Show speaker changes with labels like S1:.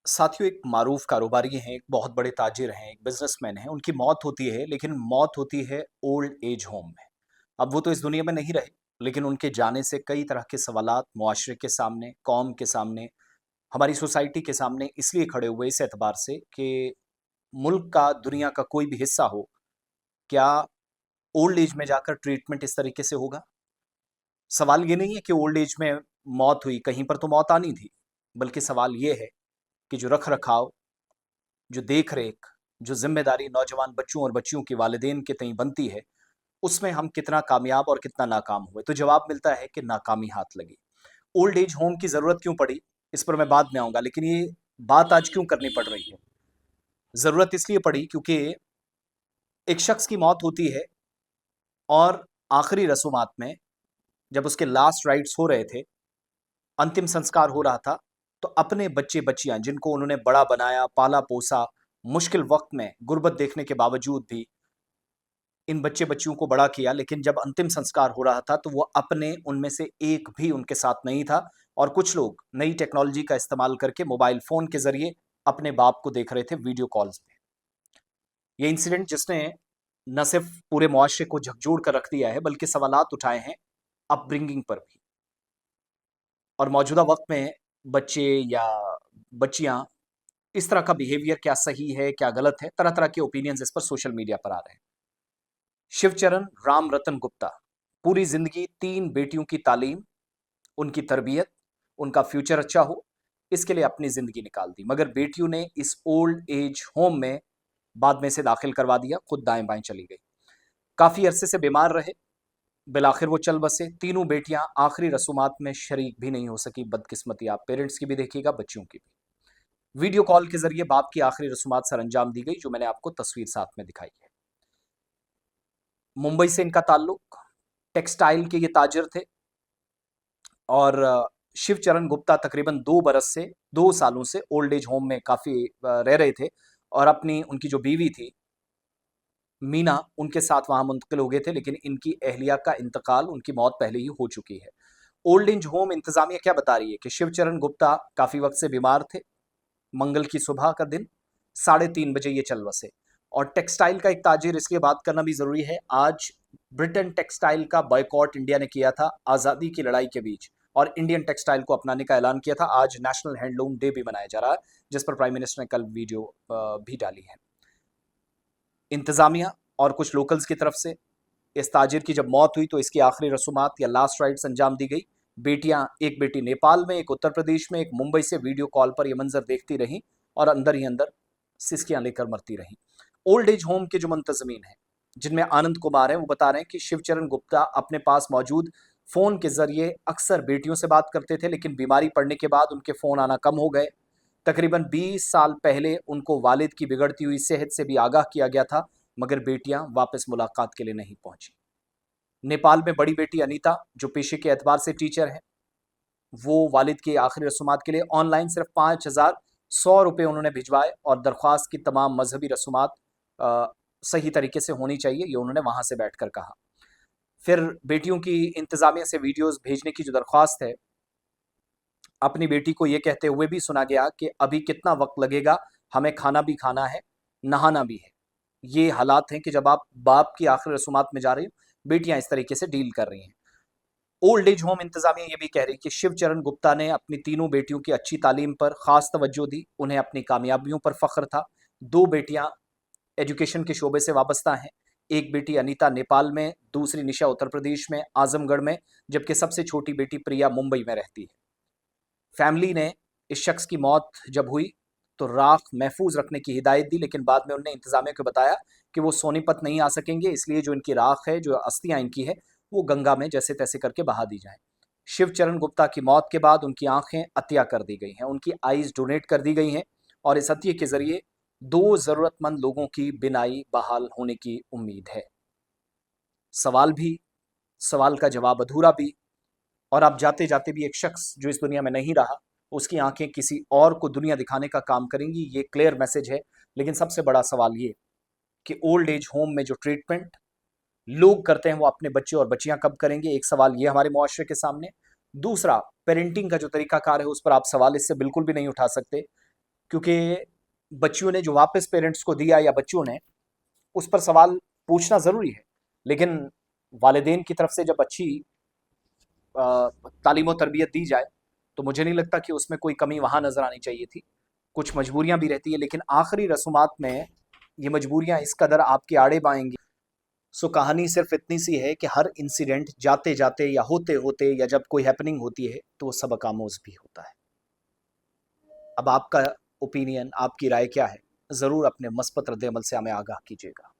S1: साथियों, एक मारूफ कारोबारी हैं, एक बहुत बड़े ताजिर हैं, एक बिजनेसमैन हैं। उनकी मौत होती है, लेकिन मौत होती है ओल्ड एज होम में। अब वो तो इस दुनिया में नहीं रहे, लेकिन उनके जाने से कई तरह के सवालात मुआशरे के सामने, कौम के सामने, हमारी सोसाइटी के सामने इसलिए खड़े हुए इस एतबार से कि मुल्क का, दुनिया का कोई भी हिस्सा हो, क्या ओल्ड एज में जाकर ट्रीटमेंट इस तरीके से होगा? सवाल ये नहीं है कि ओल्ड एज में मौत हुई, कहीं पर तो मौत आनी थी, बल्कि सवाल ये है कि जो रख-रखाव, जो देख-रेख, जो ज़िम्मेदारी नौजवान बच्चों और बच्चियों के वालिदैन के तईं बनती है, उसमें हम कितना कामयाब और कितना नाकाम हुए। तो जवाब मिलता है कि नाकामी हाथ लगी। ओल्ड एज होम की ज़रूरत क्यों पड़ी, इस पर मैं बाद में आऊँगा, लेकिन ये बात आज क्यों करनी पड़ रही है? ज़रूरत इसलिए पड़ी क्योंकि एक शख्स की मौत होती है और आखिरी रसूमात में जब उसके लास्ट राइट्स हो रहे थे, अंतिम संस्कार हो रहा था, तो अपने बच्चे-बच्चियाँ जिनको उन्होंने बड़ा बनाया, पाला-पोसा, मुश्किल वक़्त में गुर्बत देखने के बावजूद भी इन बच्चे-बच्चियों को बड़ा किया, लेकिन जब अंतिम संस्कार हो रहा था, तो वो अपने उनमें से एक भी उनके साथ नहीं था और कुछ लोग नई टेक्नोलॉजी का इस्तेमाल करके मोबाइल फ़ोन के ज़रिए अपने बाप को देख रहे थे वीडियो कॉल्स पे। ये इंसिडेंट जिसने न सिर्फ़ पूरे मुआशरे को झकझोर कर रख दिया है, बल्कि सवालात उठाए हैं अपब्रिंगिंग पर भी। और मौजूदा वक़्त में बच्चे या बच्चियाँ इस तरह का बिहेवियर क्या सही है, क्या गलत है, तरह-तरह के ओपिनियंस इस पर सोशल मीडिया पर आ रहे हैं। शिवचरण राम रतन गुप्ता पूरी ज़िंदगी 3 बेटियों की तालीम, उनकी तरबियत, उनका फ्यूचर अच्छा हो, इसके लिए अपनी ज़िंदगी निकाल दी। मगर बेटियों ने इस ओल्ड एज होम में बाद में इसे दाखिल करवा दिया, खुद दाएँ-बाएँ चली गई। काफ़ी अरसे से बीमार रहे, बिलाखिर वो चल बसे। तीनों बेटियाँ आखिरी रसूमात में शरीक भी नहीं हो सकी, बदकिस्मती आप पेरेंट्स की भी देखिएगा, बच्चियों की भी। वीडियो कॉल के ज़रिए बाप की आखिरी रसूमात सरअंजाम दी गई, जो मैंने आपको तस्वीर साथ में दिखाई है। मुंबई से इनका ताल्लुक, टेक्सटाइल के ये ताजिर थे और शिवचरण गुप्ता तकरीबन 2 बरस से 2 सालों से ओल्ड एज होम में काफ़ी रह रहे थे और अपनी उनकी जो बीवी थी, मीना, उनके साथ वहाँ मुंतकिल हो गए थे, लेकिन इनकी अहलिया का इंतकाल, उनकी मौत पहले ही हो चुकी है। ओल्ड एज होम इंतज़ामिया क्या बता रही है कि शिवचरण गुप्ता काफ़ी वक़्त से बीमार थे। मंगल की सुबह का दिन 3:30 बजे ये चल बसे और टेक्सटाइल का एक ताजिर, इसलिए बात करना भी ज़रूरी है। आज ब्रिटेन टेक्सटाइल का बॉयकॉट इंडिया ने किया था आज़ादी की लड़ाई के बीच और इंडियन टेक्सटाइल को अपनाने का ऐलान किया था। आज नेशनल हैंडलूम डे भी मनाया जा रहा है, जिस पर प्राइम मिनिस्टर ने कल वीडियो भी डाली है। इंतज़ामिया और कुछ लोकल्स की तरफ से इस ताजिर की जब मौत हुई तो इसकी आखिरी रसूमात या लास्ट राइट्स अंजाम दी गई। बेटियां, एक बेटी नेपाल में, एक उत्तर प्रदेश में, एक मुंबई से वीडियो कॉल पर यह मंजर देखती रहीं और अंदर ही अंदर सिसकियां लेकर मरती रहीं। ओल्ड एज होम के जो मुंतजमीन हैं, जिनमें आनंद कुमार हैं, वो बता रहे हैं कि शिवचरण गुप्ता अपने पास मौजूद फोन के जरिए अक्सर बेटियों से बात करते थे, लेकिन बीमारी पड़ने के बाद उनके फोन आना कम हो गए। तकरीबन 20 साल पहले उनको वालिद की बिगड़ती हुई सेहत से भी आगाह किया गया था, मगर बेटियां वापस मुलाकात के लिए नहीं पहुंची। नेपाल में बड़ी बेटी अनीता, जो पेशे के एतबार से टीचर है, वो वालिद की आखिरी रसूमात के लिए ऑनलाइन सिर्फ 5,100 रुपये उन्होंने भिजवाए और दरख्वास्त की तमाम मजहबी रसूमात अ, सही तरीके से होनी चाहिए, ये उन्होंने वहां से बैठकर कहा। फिर बेटियों की इंतजामिया से वीडियोस भेजने की जो दरख्वास्त है, अपनी बेटी को ये कहते हुए भी सुना गया कि अभी कितना वक्त लगेगा, हमें खाना भी खाना है, नहाना भी है। ये हालात हैं कि जब आप बाप की आखिरी रसूमात में जा रही हो, बेटियां इस तरीके से डील कर रही हैं। ओल्ड एज होम इंतजामिया ये भी कह रही कि शिवचरण गुप्ता ने अपनी तीनों बेटियों की अच्छी तालीम पर खास तवज्जो दी, उन्हें अपनी कामयाबियों पर फख्र था। 2 बेटियां एजुकेशन के शोबे से वाबस्ता हैं। एक बेटी अनीता नेपाल में, दूसरी निशा उत्तर प्रदेश में, आजमगढ़ में, जबकि सबसे छोटी बेटी प्रिया मुंबई में रहती है। फैमिली ने इस शख्स की मौत जब हुई तो राख महफूज रखने की हिदायत दी, लेकिन बाद में उन्होंने इंतजामिया को बताया कि वो सोनीपत नहीं आ सकेंगे, इसलिए जो इनकी राख है, जो अस्थियां इनकी है, वो गंगा में जैसे तैसे करके बहा दी जाए। शिवचरण गुप्ता की मौत के बाद उनकी आंखें अतिया कर दी गई हैं, उनकी आईज डोनेट कर दी गई हैं और इस अतिये के जरिए 2 जरूरतमंद लोगों की बिनाई बहाल होने की उम्मीद है। सवाल भी, सवाल का जवाब अधूरा भी, और आप जाते जाते भी एक शख्स जो इस दुनिया में नहीं रहा, उसकी आंखें किसी और को दुनिया दिखाने का काम करेंगी, ये क्लियर मैसेज है। लेकिन सबसे बड़ा सवाल ये कि ओल्ड एज होम में जो ट्रीटमेंट लोग करते हैं, वो अपने बच्चे और बच्चियां कब करेंगे? एक सवाल ये हमारे मुआशरे के सामने। दूसरा, पेरेंटिंग का जो तरीकाकार है, उस पर आप सवाल इससे बिल्कुल भी नहीं उठा सकते। क्योंकि बच्चियों ने जो वापस पेरेंट्स को दिया या बच्चों ने, उस पर सवाल पूछना ज़रूरी है। लेकिन वालिदैन की तरफ से जब अच्छी तालीम और तरबियत दी जाए, तो मुझे नहीं लगता कि उसमें कोई कमी वहाँ नज़र आनी चाहिए थी। कुछ मजबूरियाँ भी रहती है, लेकिन आखिरी रसूमात में ये मजबूरियाँ इस कदर आपके आड़े बाएंगी। सो कहानी सिर्फ इतनी सी है कि हर इंसिडेंट जाते जाते या होते होते या जब कोई हैपनिंग होती है तो वो सबक आमोज भी होता है। अब आपका ओपिनियन, आपकी राय क्या है? ज़रूर अपने मस्बत रद्द अमल से हमें आगाह कीजिएगा।